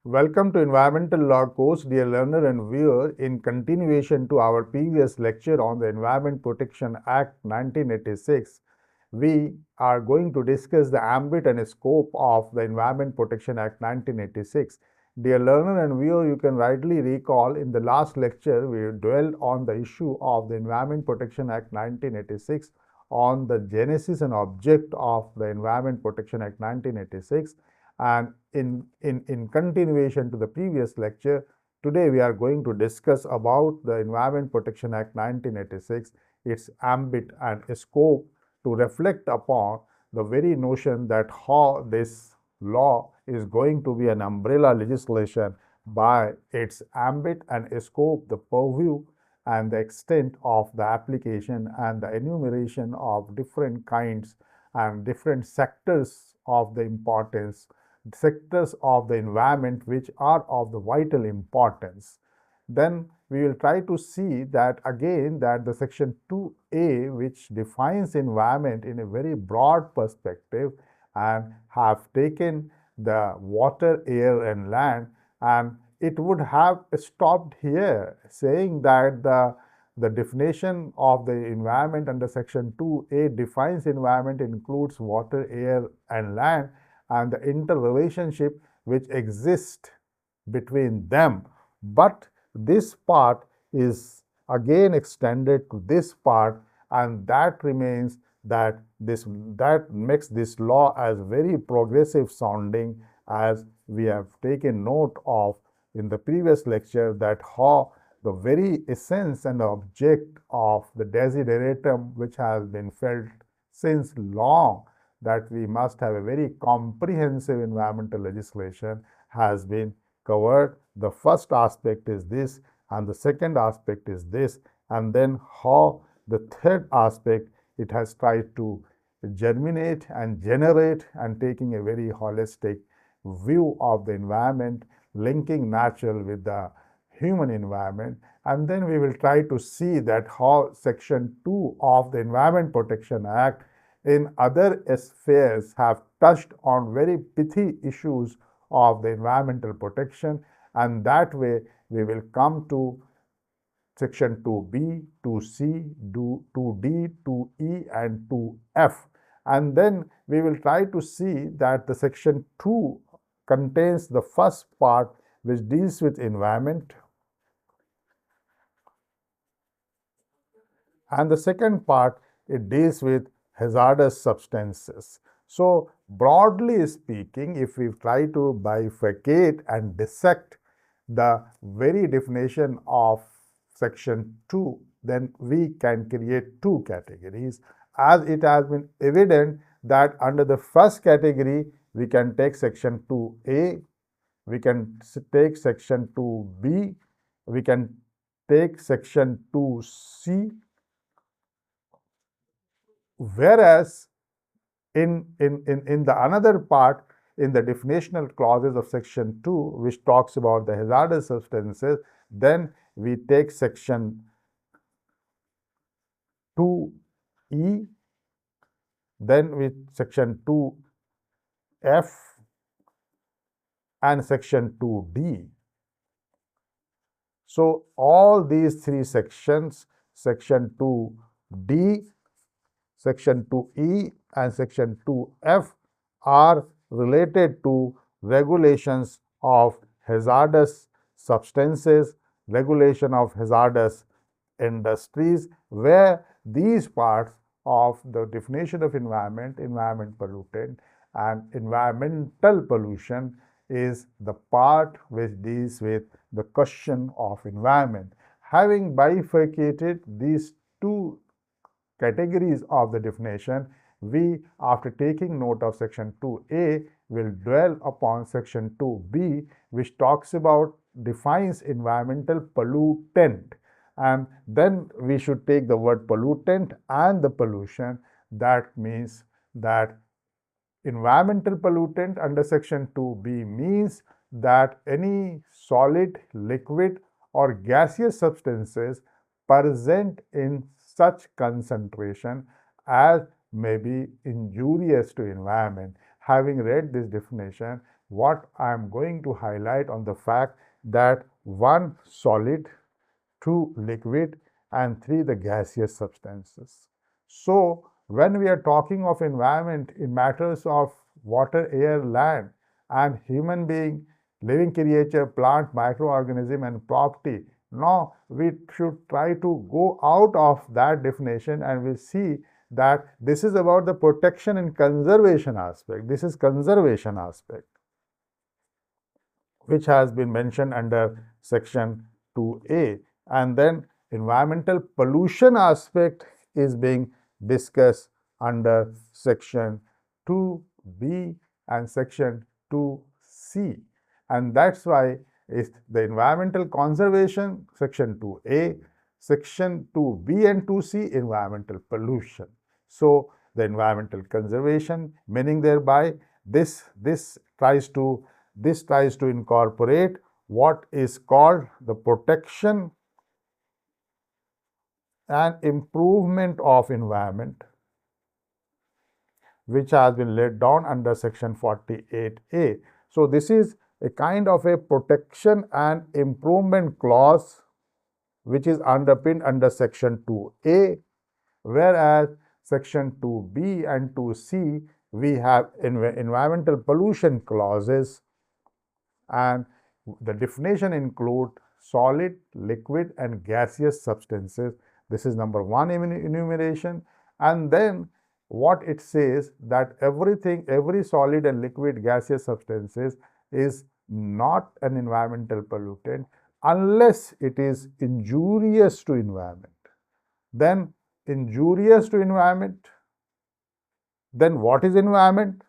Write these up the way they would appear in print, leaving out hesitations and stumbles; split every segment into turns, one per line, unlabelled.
Welcome to Environmental Law course, dear learner and viewer. In continuation to our previous lecture on the Environment Protection Act 1986, we are going to discuss the ambit and scope of the Environment Protection Act 1986. Dear learner and viewer, you can rightly recall in the last lecture we dwelled on the issue of the Environment Protection Act 1986, on the genesis and object of the Environment Protection Act 1986. And in continuation to the previous lecture, today we are going to discuss about the Environment Protection Act 1986, its ambit and scope, to reflect upon the very notion that how this law is going to be an umbrella legislation by its ambit and scope, the purview and the extent of the application and the enumeration of different kinds and different sectors of the importance, sectors of the environment which are of the vital importance. Then we will try to see that again that the section 2A, which defines environment in a very broad perspective and have taken the water, air and land, and it would have stopped here saying that the definition of the environment under section 2A defines environment includes water, air and land and the interrelationship which exists between them. But this part is again extended to this part, and that remains that makes this law as very progressive sounding, as we have taken note of in the previous lecture, that how the very essence and object of the desideratum which has been felt since long, that we must have a very comprehensive environmental legislation, has been covered. The first aspect is this, and the second aspect is this, and then how the third aspect it has tried to germinate and generate and taking a very holistic view of the environment, linking natural with the human environment. And then we will try to see that how section 2 of the Environment Protection Act in other spheres have touched on very pithy issues of the environmental protection, and that way we will come to section 2B, 2C, 2D, 2E and 2F, and then we will try to see that the section 2 contains the first part which deals with environment, and the second part it deals with hazardous substances. So broadly speaking, if we try to bifurcate and dissect the very definition of section 2, then we can create two categories, as it has been evident that under the first category we can take section 2A, we can take section 2B, we can take section 2C, whereas in the another part, in the definitional clauses of section 2, which talks about the hazardous substances, then we take section 2E, then with section 2F and section 2D. So all these three sections, section 2D, section 2E and section 2F, are related to regulations of hazardous substances, regulation of hazardous industries, where these parts of the definition of environment, environment pollutant and environmental pollution, is the part which deals with the question of environment. Having bifurcated these two categories of the definition, we, after taking note of section 2A, will dwell upon section 2B, which talks about, defines environmental pollutant. And then we should take the word pollutant and the pollution. That means that environmental pollutant under section 2B means that any solid, liquid or gaseous substances present in such concentration as may be injurious to environment. Having read this definition, what I am going to highlight on the fact that 1 solid, 2 liquid, and 3 the gaseous substances. So when we are talking of environment in matters of water, air, land, and human being, living creature, plant, microorganism, and property, now we should try to go out of that definition and we see that this is about the protection and conservation aspect. This is conservation aspect, which has been mentioned under section 2A, and then environmental pollution aspect is being discussed under section 2B and section 2C, and that's why is the environmental conservation section 2A, section 2B and 2C environmental pollution. So the environmental conservation, meaning thereby this tries to incorporate what is called the protection and improvement of environment, which has been laid down under section 48A. So this is a kind of a protection and improvement clause which is underpinned under section 2A, whereas section 2B and 2C we have environmental pollution clauses, and the definition include solid, liquid, and gaseous substances. This is number 1 enumeration, and then what it says that every solid and liquid gaseous substances is not an environmental pollutant unless it is injurious to environment. Then injurious to environment, then what is environment?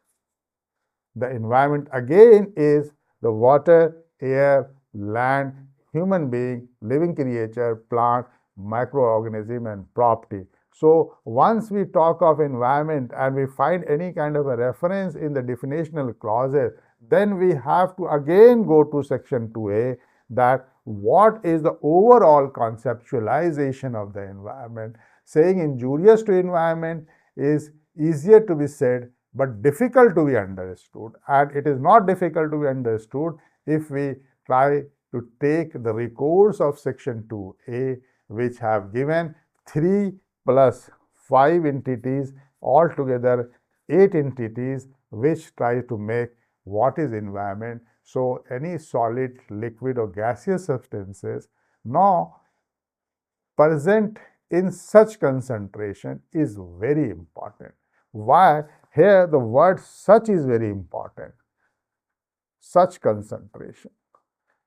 The environment again is the water, air, land, human being, living creature, plant, microorganism, and property. So once we talk of environment and we find any kind of a reference in the definitional clauses, then we have to again go to section 2A, that what is the overall conceptualization of the environment. Saying injurious to environment is easier to be said but difficult to be understood, and it is not difficult to be understood if we try to take the recourse of section 2A, which have given 3 plus 5 entities, altogether 8 entities, which try to make what is environment. So any solid, liquid, or gaseous substances now present in such concentration is very important. Why? Here the word such is very important. Such concentration,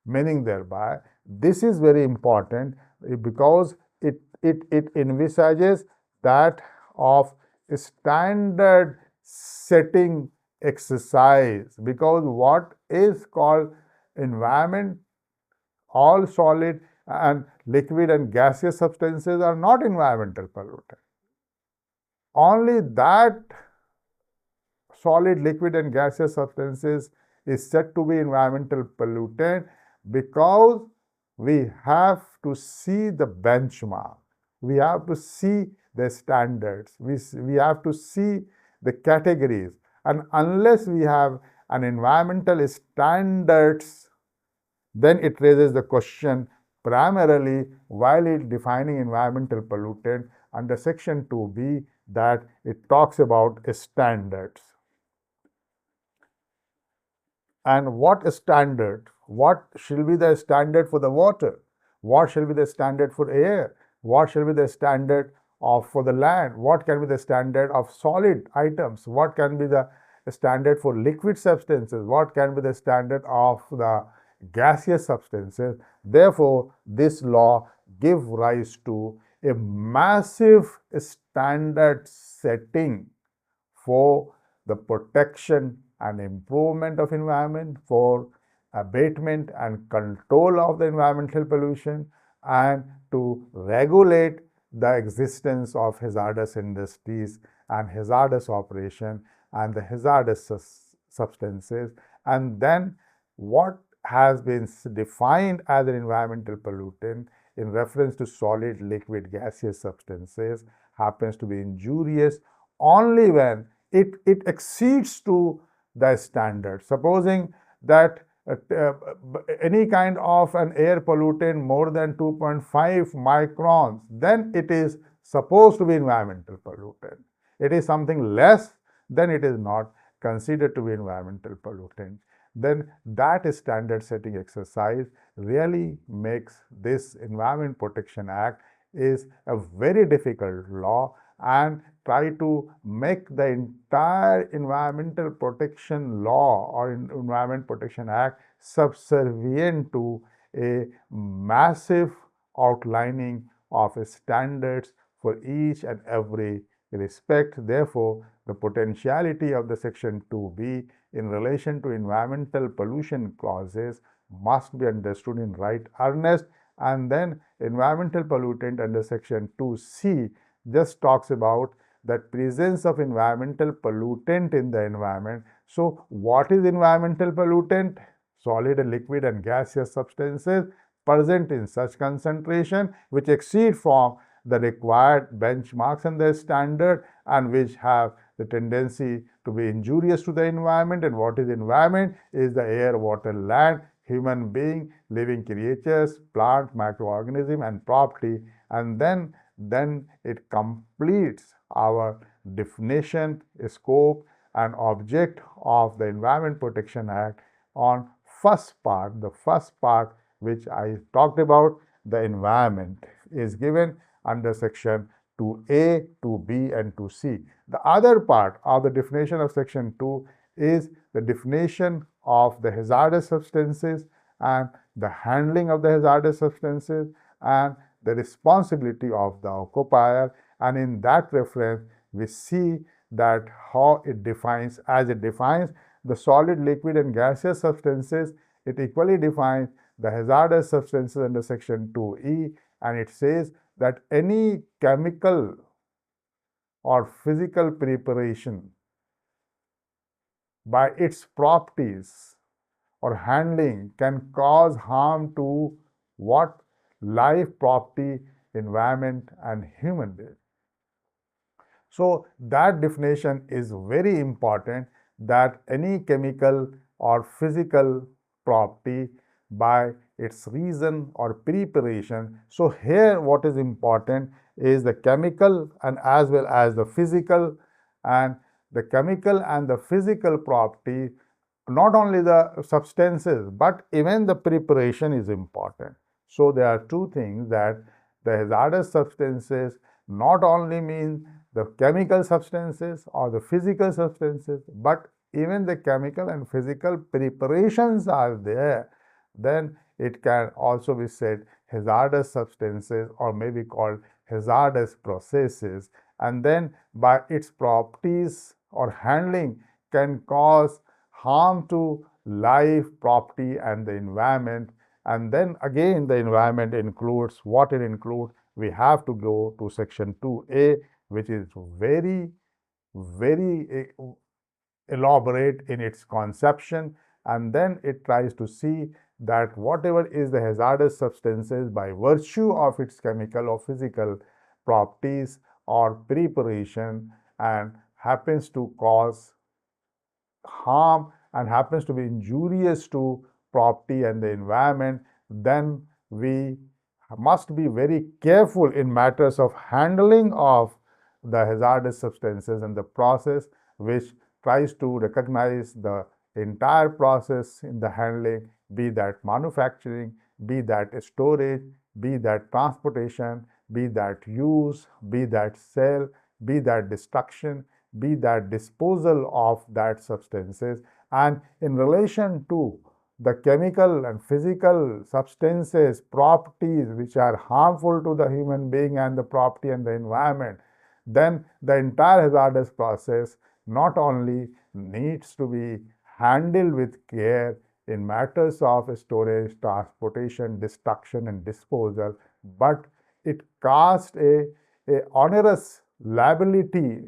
meaning thereby this is very important because it envisages that of standard setting exercise, because what is called environment, all solid and liquid and gaseous substances are not environmental pollutants. Only that solid, liquid, and gaseous substances is said to be environmental pollutant because we have to see the benchmark, we have to see the standards, we have to see the categories, and unless we have an environmental standards, then it raises the question primarily while it defining environmental pollutant under section 2B, that it talks about standards. And what standard? What shall be the standard for the water? What shall be the standard for air? What shall be the standard for the land? What can be the standard of solid items? What can be the standard for liquid substances? What can be the standard of the gaseous substances? Therefore, this law gives rise to a massive standard setting for the protection and improvement of environment, for abatement and control of the environmental pollution, and to regulate the existence of hazardous industries and hazardous operation and the hazardous substances. And then what has been defined as an environmental pollutant in reference to solid, liquid, gaseous substances happens to be injurious only when it exceeds to the standard. Supposing that any kind of an air pollutant more than 2.5 microns, then it is supposed to be environmental pollutant. It is something less, then it is not considered to be environmental pollutant. Then that standard setting exercise really makes this Environment Protection Act is a very difficult law, and try to make the entire environmental protection law or Environment Protection Act subservient to a massive outlining of standards for each and every respect. Therefore, the potentiality of the Section 2B in relation to environmental pollution clauses must be understood in right earnest. And then environmental pollutant under Section 2C just talks about that presence of environmental pollutant in the environment. So what is environmental pollutant? Solid, liquid and gaseous substances present in such concentration which exceed from the required benchmarks and the standard, and which have the tendency to be injurious to the environment. And what is environment? Is the air, water, land, human being, living creatures, plant, microorganism and property. And then it completes our definition, scope and object of the Environment Protection Act on the first part which I talked about, the environment, is given under Section 2A, 2B and 2C. The other part of the definition of Section 2 is the definition of the hazardous substances and the handling of the hazardous substances and the responsibility of the occupier. And in that reference, we see that how it defines, the solid, liquid and gaseous substances. It equally defines the hazardous substances under Section 2E, and it says that any chemical or physical preparation by its properties or handling can cause harm to what? Life, property, environment and human being. So that definition is very important, that any chemical or physical property by its reason or preparation. So here what is important is the chemical and as well as the physical, and the chemical and the physical property, not only the substances but even the preparation is important. So there are two things, that the hazardous substances not only mean the chemical substances or the physical substances, but even the chemical and physical preparations are there. Then it can also be said hazardous substances or may be called hazardous processes, and then by its properties or handling can cause harm to life, property and the environment. And then again the environment includes what it includes. We have to go to Section 2A, which is very elaborate in its conception, and then it tries to see that whatever is the hazardous substances by virtue of its chemical or physical properties or preparation and happens to cause harm and happens to be injurious to property and the environment, then we must be very careful in matters of handling of the hazardous substances and the process which tries to recognize the entire process in the handling, be that manufacturing, be that storage, be that transportation, be that use, be that sale, be that destruction, be that disposal of that substances. And in relation to the chemical and physical substances, properties which are harmful to the human being and the property and the environment, then the entire hazardous process not only needs to be handled with care in matters of storage, transportation, destruction and disposal, but it casts a onerous liability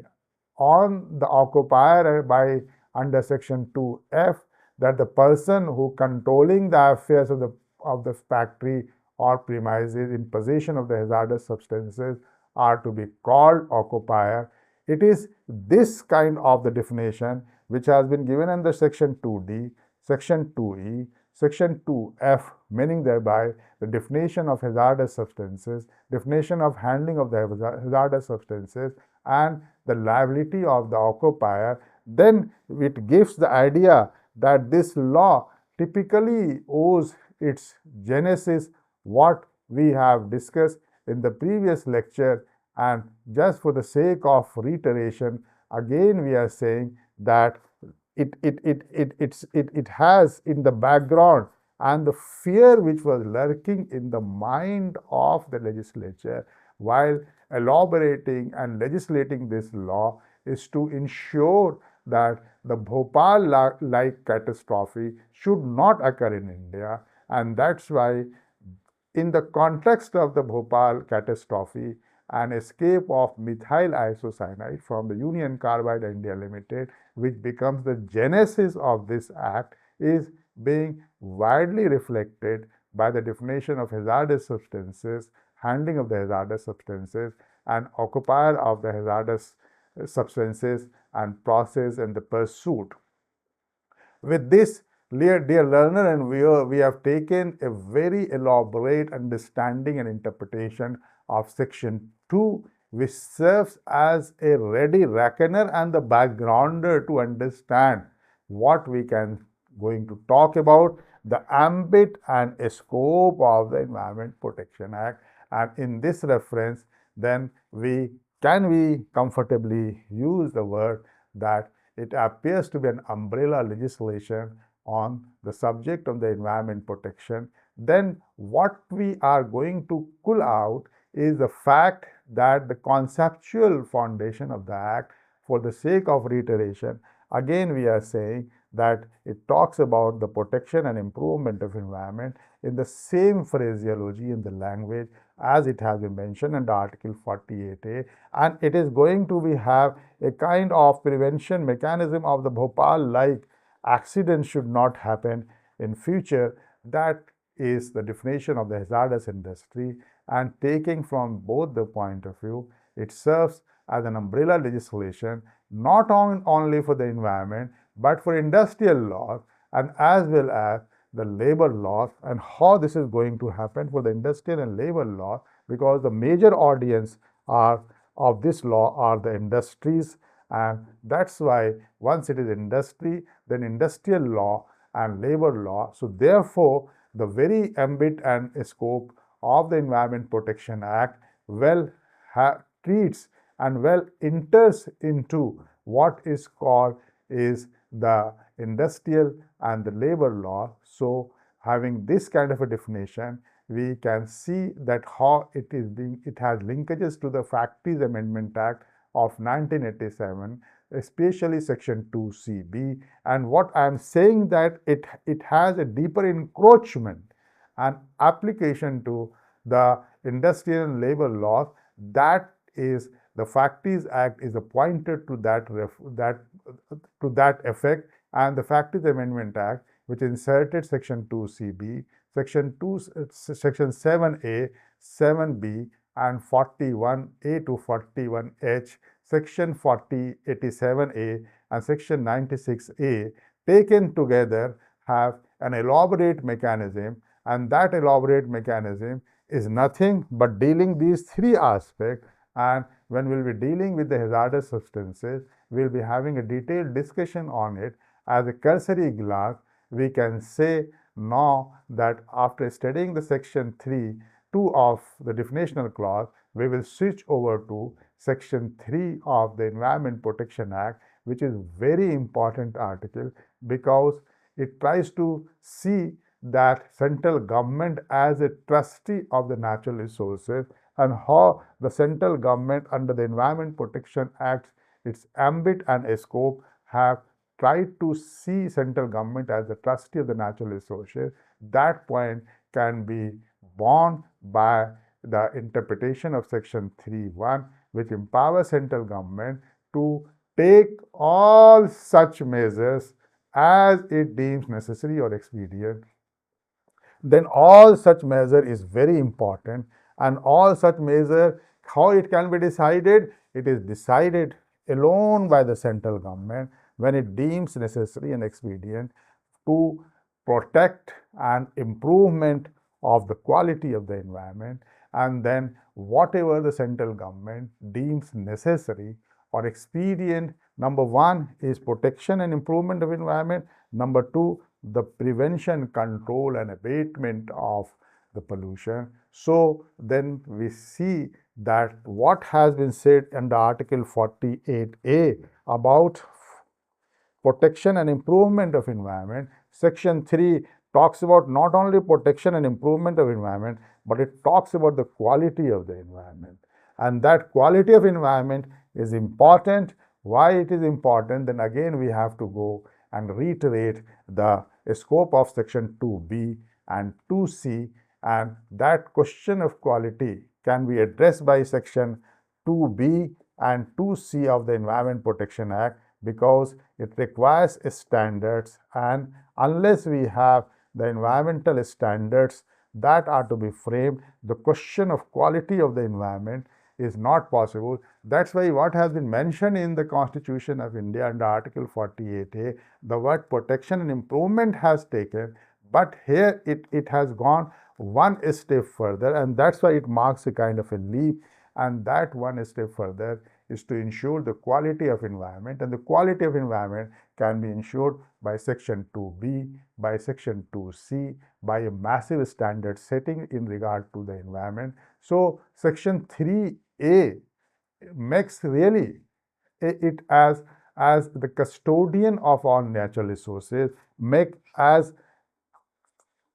on the occupier by under Section 2F, that the person who controlling the affairs of the factory or premises in possession of the hazardous substances are to be called occupier. It is this kind of the definition which has been given under Section 2D. Section 2E, Section 2F, meaning thereby the definition of hazardous substances, definition of handling of the hazardous substances, and the liability of the occupier, then it gives the idea that this law typically owes its genesis what we have discussed in the previous lecture, and just for the sake of reiteration, again we are saying that it has in the background and the fear which was lurking in the mind of the legislature while elaborating and legislating this law is to ensure that the Bhopal-like catastrophe should not occur in India, and that's why in the context of the Bhopal catastrophe, an escape of methyl isocyanide from the Union Carbide India Limited, which becomes the genesis of this act, is being widely reflected by the definition of hazardous substances, handling of the hazardous substances, and occupier of the hazardous substances, and process and the pursuit. With this, dear learner and viewer, we have taken a very elaborate understanding and interpretation of section 2, which serves as a ready reckoner and the backgrounder to understand what we can going to talk about the ambit and scope of the Environment Protection Act. And in this reference, then we comfortably use the word that it appears to be an umbrella legislation on the subject of the environment protection. Then what we are going to pull out is the fact that the conceptual foundation of the act, for the sake of reiteration, again we are saying that it talks about the protection and improvement of environment in the same phraseology in the language as it has been mentioned under Article 48A, and it is going to have a kind of prevention mechanism of the Bhopal-like accident should not happen in future. That is the definition of the hazardous industry, and taking from both the point of view, it serves as an umbrella legislation not only for the environment but for industrial laws and as well as the labor laws, and how this is going to happen for the industrial and labor law, because the major audience of this law are the industries, and that's why once it is industry, then industrial law and labor law. So therefore, the very ambit and scope of the Environment Protection Act well treats and well enters into what is called is the industrial and the labor law. So having this kind of a definition, we can see that how it has linkages to the Factories Amendment Act of 1987, especially section 2CB, and what I am saying that it has a deeper encroachment and application to the industrial and labor laws. That is, the Factories Act is appointed to that effect, and the Factories Amendment Act, which inserted section 2CB, section 7A, 7B, and 41A to 41H, section 4087A, and section 96A, taken together have an elaborate mechanism, and that elaborate mechanism is nothing but dealing these three aspects. And when we'll be dealing with the hazardous substances, we'll be having a detailed discussion on it. As a cursory glance, we can say now that after studying the section 3(2) of the definitional clause, we will switch over to section 3 of the Environment Protection Act, which is very important article because it tries to see that central government as a trustee of the natural resources, and how the central government under the Environment Protection Act, its ambit and scope, have tried to see central government as a trustee of the natural resources. That point can be borne by the interpretation of section 3(1), which empowers central government to take all such measures as it deems necessary or expedient. Then all such measure is very important, and all such measure, how it can be decided? It is decided alone by the central government when it deems necessary and expedient to protect and improvement of the quality of the environment, and then whatever the central government deems necessary or expedient. Number one is protection and improvement of environment. Number two, the prevention, control and abatement of the pollution. So then we see that what has been said under Article 48A about protection and improvement of environment, Section 3 talks about not only protection and improvement of environment, but it talks about the quality of the environment. And that quality of environment is important. Why it is important? Then again we have to go and reiterate the scope of Section 2B and 2C, and that question of quality can be addressed by Section 2B and 2C of the Environment Protection Act, because it requires standards, and unless we have the environmental standards that are to be framed, the question of quality of the environment is not possible. That's why what has been mentioned in the Constitution of India under Article 48A, the word protection and improvement has taken, but here it has gone one step further, and that's why it marks a kind of a leap. And that one step further is to ensure the quality of environment, and the quality of environment can be ensured by Section 2B, by Section 2C, by a massive standard setting in regard to the environment. So Section 3A makes really it as the custodian of all natural resources, make as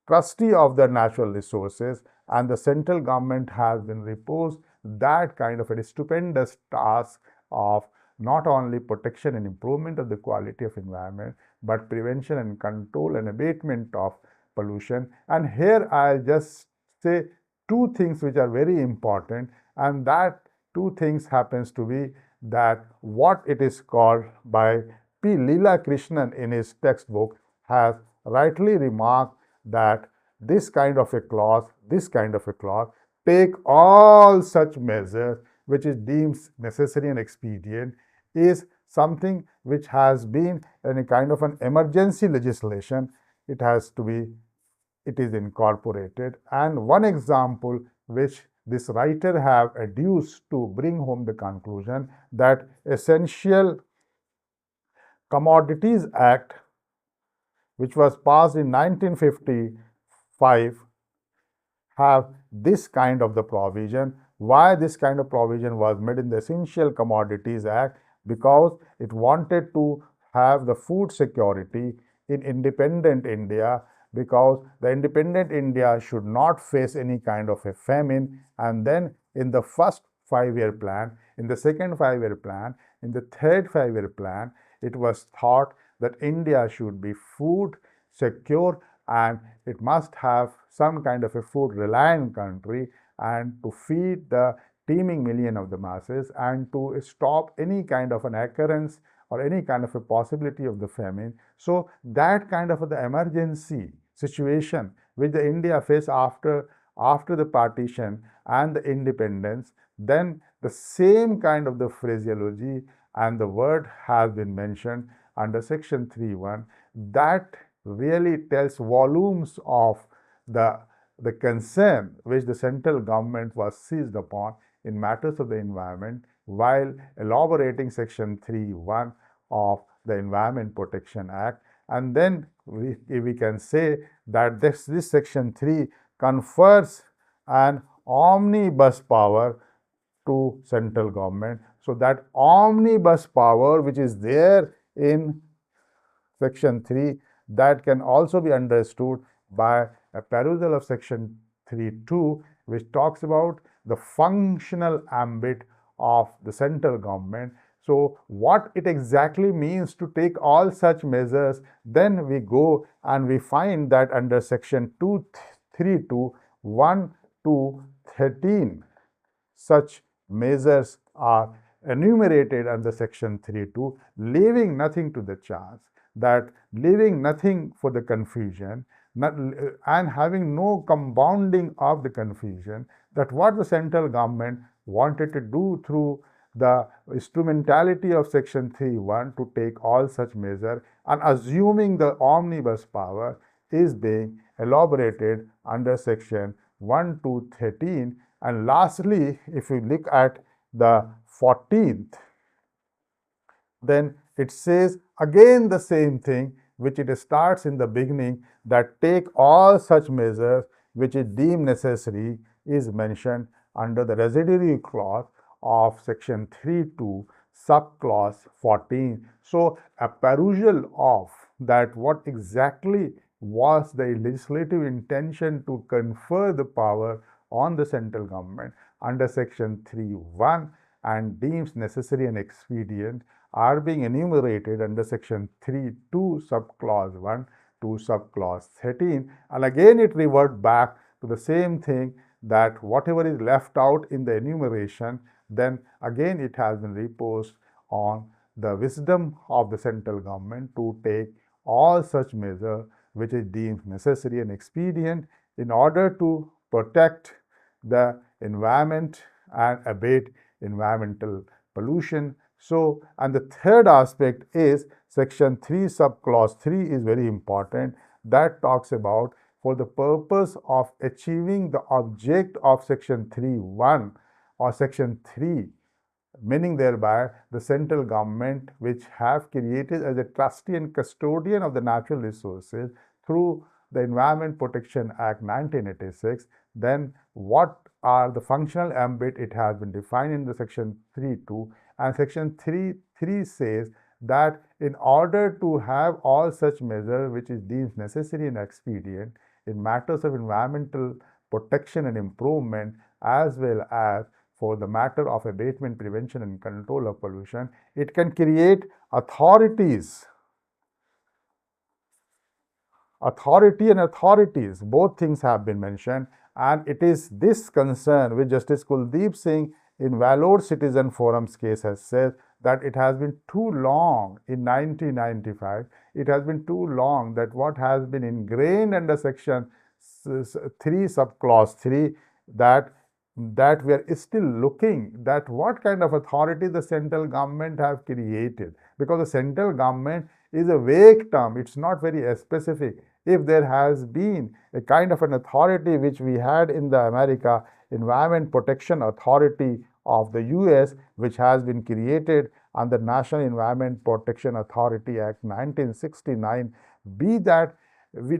trustee of the natural resources, and the central government has been reposed that kind of a stupendous task of not only protection and improvement of the quality of environment, but prevention and control and abatement of pollution. And here I'll just say two things which are very important, and that two things happens to be that what it is called by P. Leela Krishnan in his textbook has rightly remarked that this kind of a clause take all such measures which is deemed necessary and expedient, is something which has been in a kind of an emergency legislation. It is incorporated. And one example which this writer have adduced to bring home the conclusion that Essential Commodities Act, which was passed in 1955, have this kind of the provision. Why this kind of provision was made in the Essential Commodities Act? Because it wanted to have the food security in independent India, because the independent India should not face any kind of a famine. And then in the first 5-year plan, in the second 5-year plan, in the third 5-year plan, it was thought that India should be food secure and it must have some kind of a food reliant country, and to feed the teeming million of the masses, and to stop any kind of an occurrence or any kind of a possibility of the famine. So that kind of the emergency situation which the India faced after the partition and the independence, then the same kind of the phraseology and the word has been mentioned under Section 3.1, that really tells volumes of the concern which the central government was seized upon in matters of the environment while elaborating Section 3.1 of the Environment Protection Act. And then we can say that this Section 3 confers an omnibus power to central government. So that omnibus power which is there in Section 3, that can also be understood by a perusal of Section 3.2, which talks about the functional ambit of the central government. So what it exactly means to take all such measures, then we go and we find that under Section 232, 1 to 13, such measures are enumerated under Section 3.2, leaving nothing to the chance, that leaving nothing for the confusion, and having no compounding of the confusion, that what the central government wanted to do through the instrumentality of section 3(1) to take all such measures and assuming the omnibus power is being elaborated under section 1 to 13. And lastly, if you look at the 14th, then it says again the same thing, which it starts in the beginning, that take all such measures which is deemed necessary, is mentioned under the residuary clause of section 3(2) subclause 14. So a perusal of that what exactly was the legislative intention to confer the power on the central government under section 3(1) and deems necessary and expedient are being enumerated under section 3(2) subclause 1 to subclause 13. And again it revert back to the same thing, that whatever is left out in the enumeration, then again it has been reposed on the wisdom of the central government to take all such measures which is deemed necessary and expedient in order to protect the environment and abate environmental pollution. So, and the third aspect is section 3 subclause 3 is very important. That talks about for the purpose of achieving the object of section 3(1) or section 3, meaning thereby the central government which have created as a trustee and custodian of the natural resources through the Environment Protection Act 1986, then what are the functional ambit? It has been defined in the section 3(2), and section 3(3) says that in order to have all such measures which is deemed necessary and expedient in matters of environmental protection and improvement, as well as for the matter of abatement, prevention, and control of pollution, it can create authorities. Authority and authorities, both things have been mentioned, and it is this concern which Justice Kuldeep Singh in Valour Citizen Forum's case has said that it has been too long in 1995, it has been too long that what has been ingrained under section 3 subclause 3, that we are still looking that what kind of authority the central government have created, because the central government is a vague term, it's not very specific. If there has been a kind of an authority which we had in the America Environment Protection Authority of the US, which has been created under National Environment Protection Authority Act 1969, be that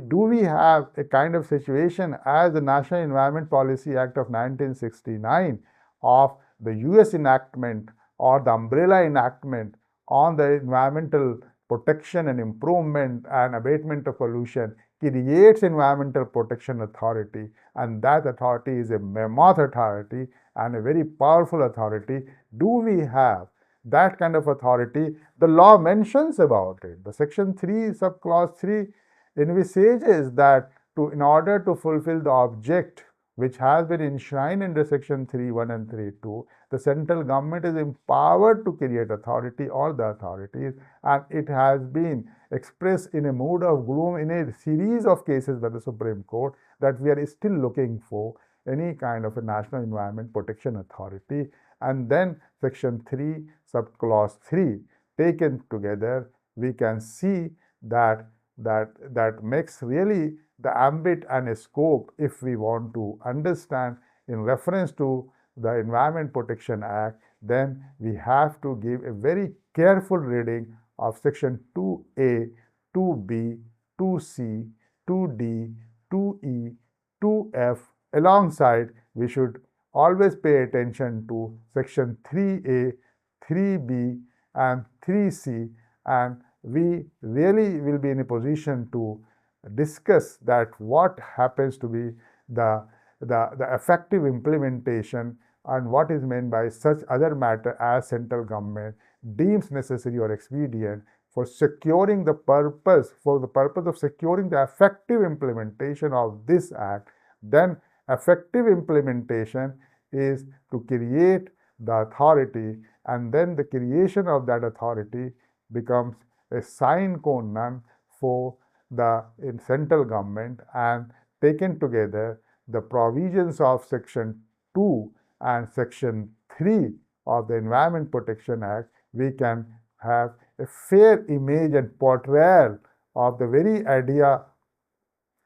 do we have a kind of situation as the National Environment Policy Act of 1969 of the US enactment or the umbrella enactment on the environmental protection and improvement and abatement of pollution creates Environmental Protection Authority, and that authority is a mammoth authority and a very powerful authority. Do we have that kind of authority? The law mentions about it. The section 3 subclause 3 envisages that in order to fulfill the object which has been enshrined under section 3(1) and 3(2), the central government is empowered to create authority or the authorities, and it has been expressed in a mood of gloom in a series of cases by the Supreme Court that we are still looking for any kind of a National Environment Protection Authority. And then section 3 subclause 3 taken together, we can see that makes really the ambit and a scope if we want to understand in reference to the Environment Protection Act. Then we have to give a very careful reading of section 2A, 2B, 2C, 2D, 2E, 2F. Alongside, we should always pay attention to section 3A, 3B, and 3C, and we really will be in a position to discuss that what happens to be the effective implementation and what is meant by such other matter as central government deems necessary or expedient for securing the purpose, for the purpose of securing the effective implementation of this act. Then effective implementation is to create the authority, and then the creation of that authority becomes a sine qua non for the central government, and taken together the provisions of section 2 and section 3 of the Environment Protection Act, we can have a fair image and portrayal of the very idea,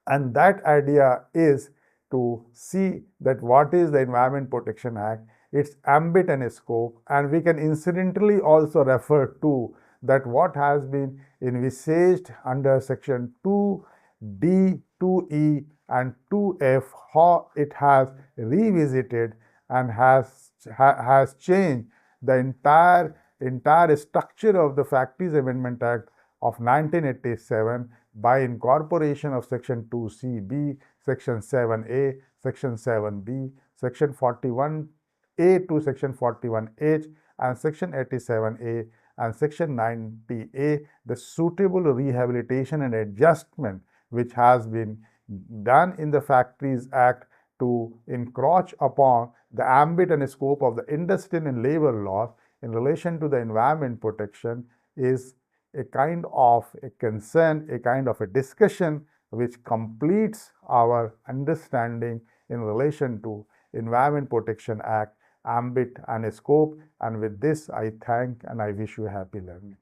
and that idea is to see that what is the Environment Protection Act, its ambit and scope, and we can incidentally also refer to that what has been envisaged under section 2D, 2E and 2F, how it has revisited and has changed the entire structure of the Factories Amendment Act of 1987 by incorporation of section 2CB, section 7A, section 7B, section 41A to section 41H and section 87A and section 90A, the suitable rehabilitation and adjustment which has been done in the Factories Act to encroach upon the ambit and scope of the industrial and labor laws in relation to the environment protection is a kind of a concern, a kind of a discussion which completes our understanding in relation to Environment Protection Act, ambit and scope. And with this, I thank and I wish you happy learning.